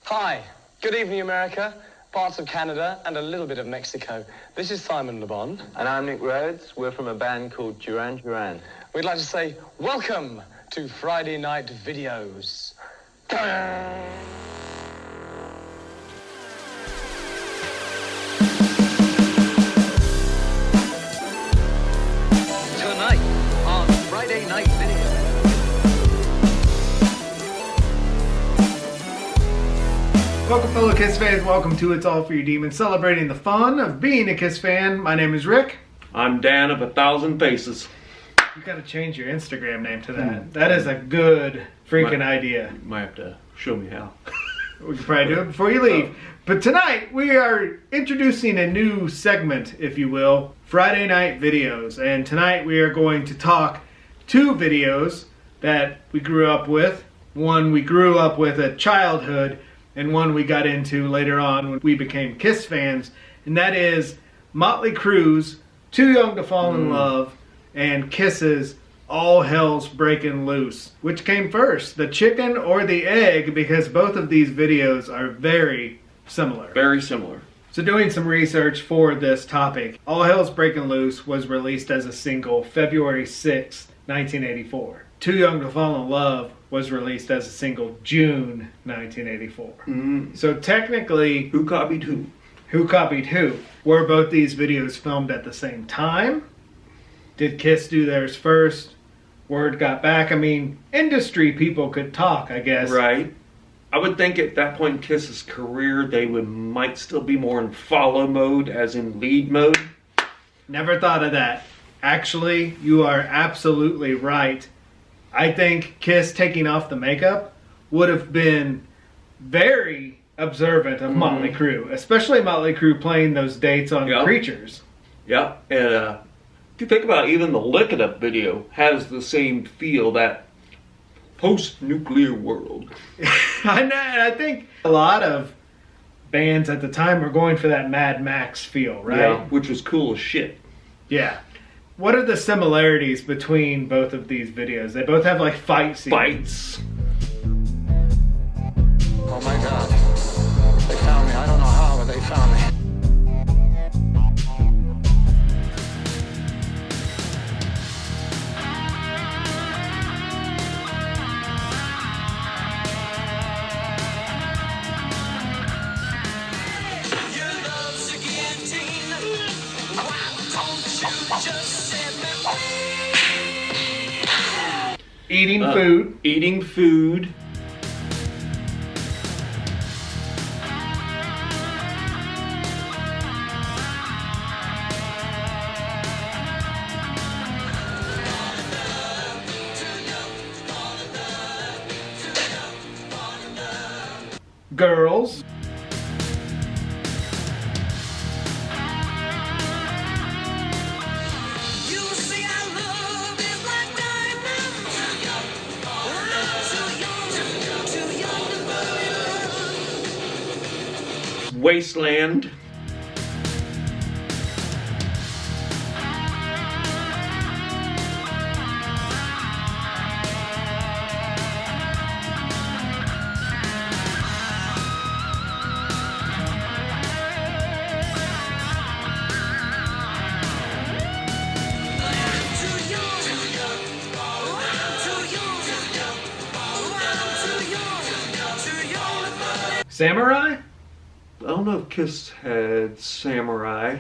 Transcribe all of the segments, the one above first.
Hi, good evening America, parts of Canada and a little bit of Mexico. This is Simon Le Bon. And I'm Nick Rhodes. We're from a band called Duran Duran. We'd like to say welcome to Friday Night Videos. Tonight on Friday Night Video. Welcome, fellow Kiss fans. Welcome to It's All For You Demons, celebrating the fun of being a Kiss fan. My name is Rick. I'm Dan of 1,000 Faces. You gotta change your Instagram name to that. That is a good freaking idea. You might have to show me how. We can probably do it before you leave. But tonight, we are introducing a new segment, if you will, Friday Night Videos. And tonight, we are going to talk two videos that we grew up with. One we grew up with at childhood, and one we got into later on when we became Kiss fans. And that is Motley Crue's Too Young to Fall in Love and Kiss's All Hells Breakin Loose. Which came first, the chicken or the egg? Because both of these videos are very similar. Very similar. So doing some research for this topic, All Hells Breakin Loose was released as a single February 6th, 1984. Too Young to Fall in Love was released as a single June 1984. So technically, Who copied who? who copied who? Were both these videos filmed at the same time? Did Kiss do theirs first? Word got back. I mean, industry people could talk, I guess. Right. I would think at that point in Kiss's career, they might still be more in follow mode as in lead mode. Never thought of that. Actually, you are absolutely right. I think Kiss taking off the makeup would have been very observant of Motley Crue, especially Motley Crue playing those dates on Creatures. Yep. And if you think about it, even the Lick It Up video has the same feel, that post-nuclear world. I think a lot of bands at the time were going for that Mad Max feel, right? Yeah, which was cool as shit. Yeah. What are the similarities between both of these videos? They both have like fight scenes. Fights. Oh my God, they found me. I don't know how, but they found me. Eating food. Eating food. Girls. Wasteland. Samurai? I don't know if Kiss had Samurai.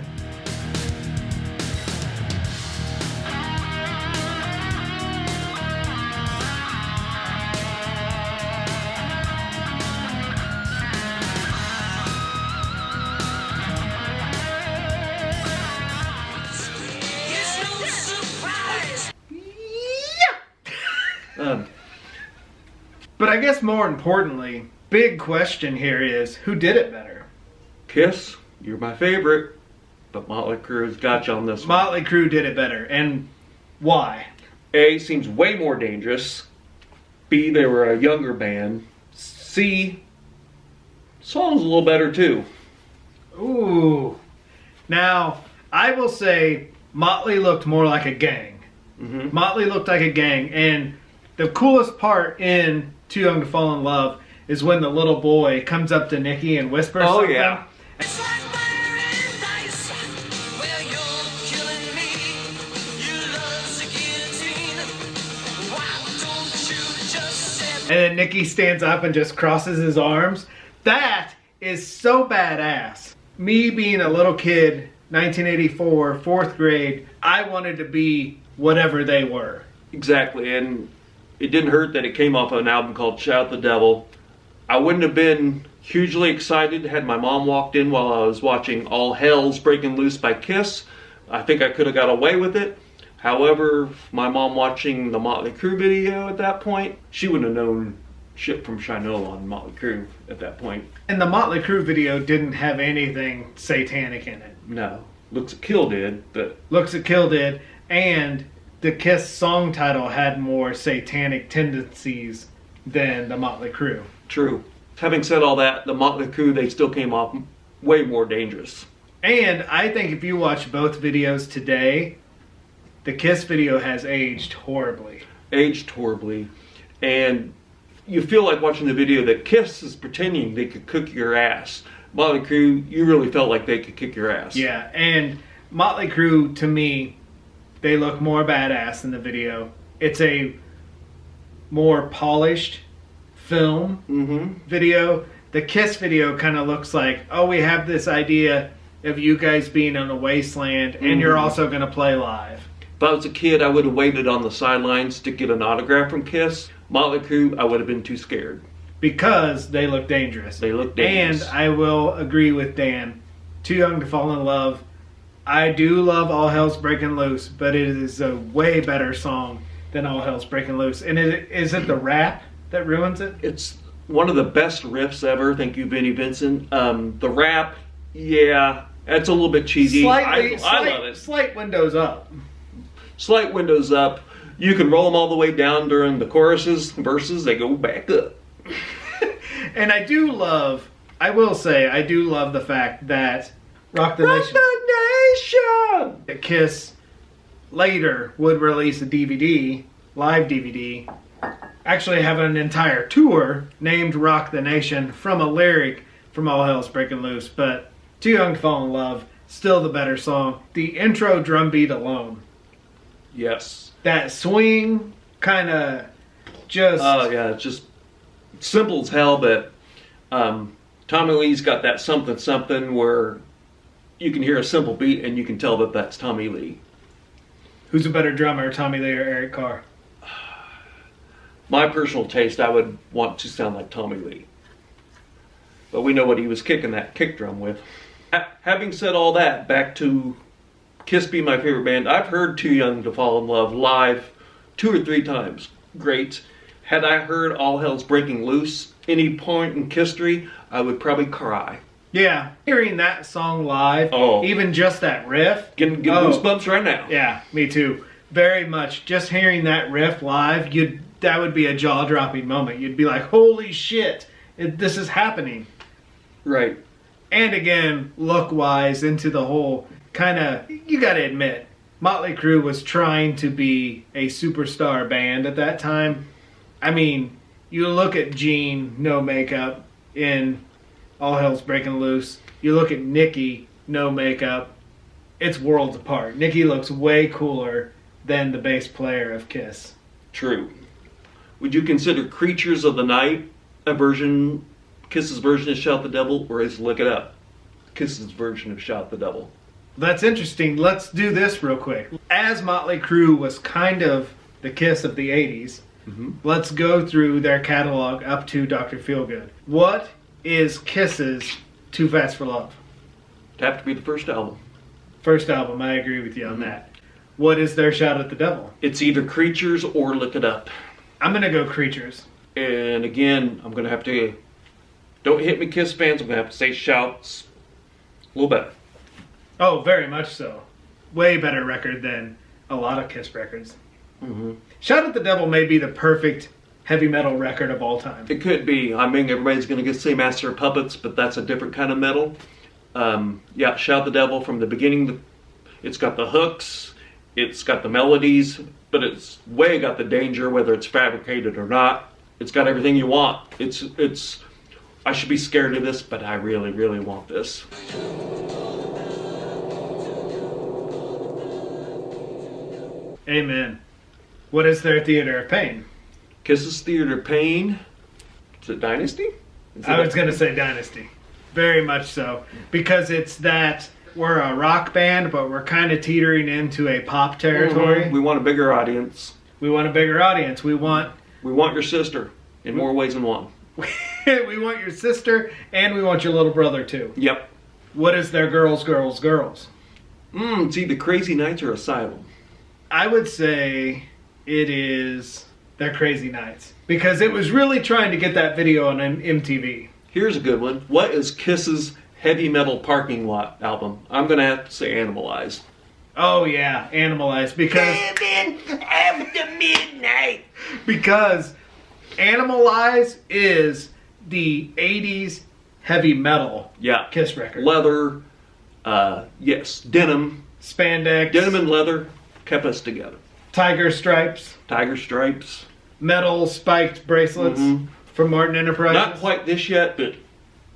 But I guess more importantly, big question here is, who did it better? Kiss, you're my favorite, but Motley Crue's got you on this one. Motley Crue did it better, and why? A, seems way more dangerous. B, they were a younger band. C, song's a little better too. Ooh. Now, I will say Motley looked more like a gang. Motley looked like a gang, and the coolest part in Too Young to Fall in Love is when the little boy comes up to Nikki and whispers something. Yeah. It's like fire and ice. Well, you're killing me. You love the guillotine. Why don't you just set And then Nikki stands up and just crosses his arms. That is so badass. Me being a little kid, 1984, 4th grade, I wanted to be whatever they were. Exactly, and it didn't hurt that it came off of an album called Shout the Devil. I wouldn't have been hugely excited had my mom walked in while I was watching All Hells Breakin Loose by Kiss. I think I could have got away with it. However, my mom watching the Motley Crue video at that point, she wouldn't have known shit from Shinola on Motley Crue at that point. And the Motley Crue video didn't have anything satanic in it. No. Looks a Kill did, but... Looks at Kill did, and the Kiss song title had more satanic tendencies than the Motley Crue. True. Having said all that, the Motley Crue, they still came off way more dangerous. And I think if you watch both videos today, the Kiss video has aged horribly. Aged horribly. And you feel like watching the video that Kiss is pretending they could cook your ass. Motley Crue, you really felt like they could kick your ass. Yeah, and Motley Crue, to me, they look more badass in the video. It's a more polished film video. The Kiss video kind of looks like, oh, we have this idea of you guys being on a wasteland, and you're also going to play live. If I was a kid, I would have waited on the sidelines to get an autograph from Kiss. Motley Crue, I would have been too scared. Because they look dangerous. They look dangerous. And I will agree with Dan. Too Young to Fall in Love. I do love All Hells Breakin Loose, but it is a way better song than All Hells Breakin Loose. And is it the rap that ruins it? It's one of the best riffs ever. Thank you, Vinnie Vincent. The rap, yeah, that's a little bit cheesy. I love it. Slight windows up. Slight windows up. You can roll them all the way down during the choruses, verses, they go back up. And I do love the fact that Rock the Nation, that Kiss later would release a DVD, live DVD, actually having an entire tour named Rock the Nation from a lyric from All Hell's Breaking Loose. But Too Young to Fall in Love, still the better song. The intro drum beat alone. Yes. That swing kind of just... Oh, yeah, it's just simple as hell, but Tommy Lee's got that something something where you can hear a simple beat and you can tell that that's Tommy Lee. Who's a better drummer, Tommy Lee or Eric Carr? My personal taste, I would want to sound like Tommy Lee. But we know what he was kicking that kick drum with. Having said all that, back to Kiss being my favorite band. I've heard Too Young to Fall in Love live 2 or 3 times. Great. Had I heard All Hell's Breaking Loose any point in history, I would probably cry. Yeah, hearing that song live, even just that riff. Getting goosebumps right now. Yeah, me too. Very much. Just hearing that riff live, that would be a jaw-dropping moment. You'd be like, holy shit, this is happening. Right. And again, look-wise, into the whole kind of, you gotta admit, Motley Crue was trying to be a superstar band at that time. I mean, you look at Gene, no makeup, in All Hell's Breaking Loose. You look at Nikki, no makeup. It's worlds apart. Nikki looks way cooler than the bass player of Kiss. True. Would you consider Creatures of the Night a version, Kiss's version of Shout the Devil, or is Look It Up Kiss's version of Shout the Devil? That's interesting. Let's do this real quick. As Motley Crue was kind of the Kiss of the 80s, let's go through their catalog up to Dr. Feelgood. What is Kiss's Too Fast for Love? It'd have to be the first album. First album, I agree with you on that. What is their Shout at the Devil? It's either Creatures or Look It Up. I'm going to go Creatures. And again, I'm going to have to... Don't hit me, Kiss fans. I'm going to have to say Shout's a little better. Oh, very much so. Way better record than a lot of Kiss records. Shout at the Devil may be the perfect heavy metal record of all time. It could be. I mean, everybody's going to say Master of Puppets, but that's a different kind of metal. Yeah, Shout the Devil from the beginning. It's got the hooks. It's got the melodies. But it's way got the danger, whether it's fabricated or not. It's got everything you want. It's. I should be scared of this, but I really, really want this. Amen. What is their theater of pain? Kiss's Theater of Pain. Is it Dynasty? I was going to say Dynasty. Very much so. Because it's that we're a rock band, but we're kind of teetering into a pop territory. Mm-hmm. We want a bigger audience. We want a bigger audience. We want your sister in more ways than one. we want your sister, and we want your little brother too. Yep. What is their girls? It's either Crazy Nights or Asylum. I would say it is their Crazy Nights. Because it was really trying to get that video on MTV. Here's a good one. What is Kiss's heavy metal parking lot album? I'm going to have to say Animalize. Oh yeah, Animalize. Because after midnight. Because Animalize is the 80s heavy metal Kiss record. Leather, yes, denim. Spandex. Denim and leather kept us together. Tiger stripes. Metal spiked bracelets from Martin Enterprises. Not quite this yet, but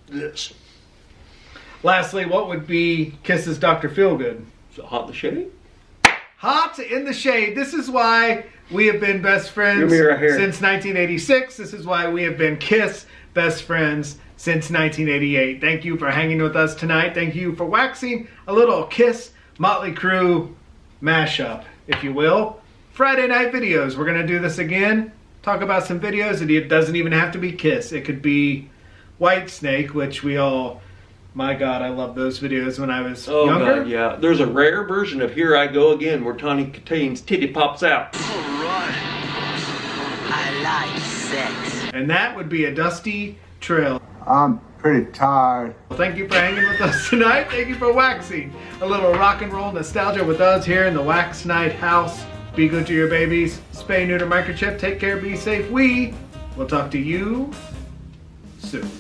this. Lastly, what would be Kiss's Dr. Feelgood? Is it Hot in the Shade? Hot in the Shade. This is why we have been best friends since 1986. This is why we have been Kiss best friends since 1988. Thank you for hanging with us tonight. Thank you for waxing a little Kiss Motley Crue mashup, if you will. Friday night videos. We're going to do this again. Talk about some videos. It doesn't even have to be Kiss. It could be Whitesnake, which we all... My God, I love those videos when I was younger. God, yeah. There's a rare version of Here I Go Again where Tawny Kitane's titty pops out. Alright. I like sex. And that would be a dusty trail. I'm pretty tired. Well, thank you for hanging with us tonight. Thank you for waxing a little rock and roll nostalgia with us here in the Wax Night house. Be good to your babies. Spay, neuter, microchip. Take care. Be safe. We will talk to you soon.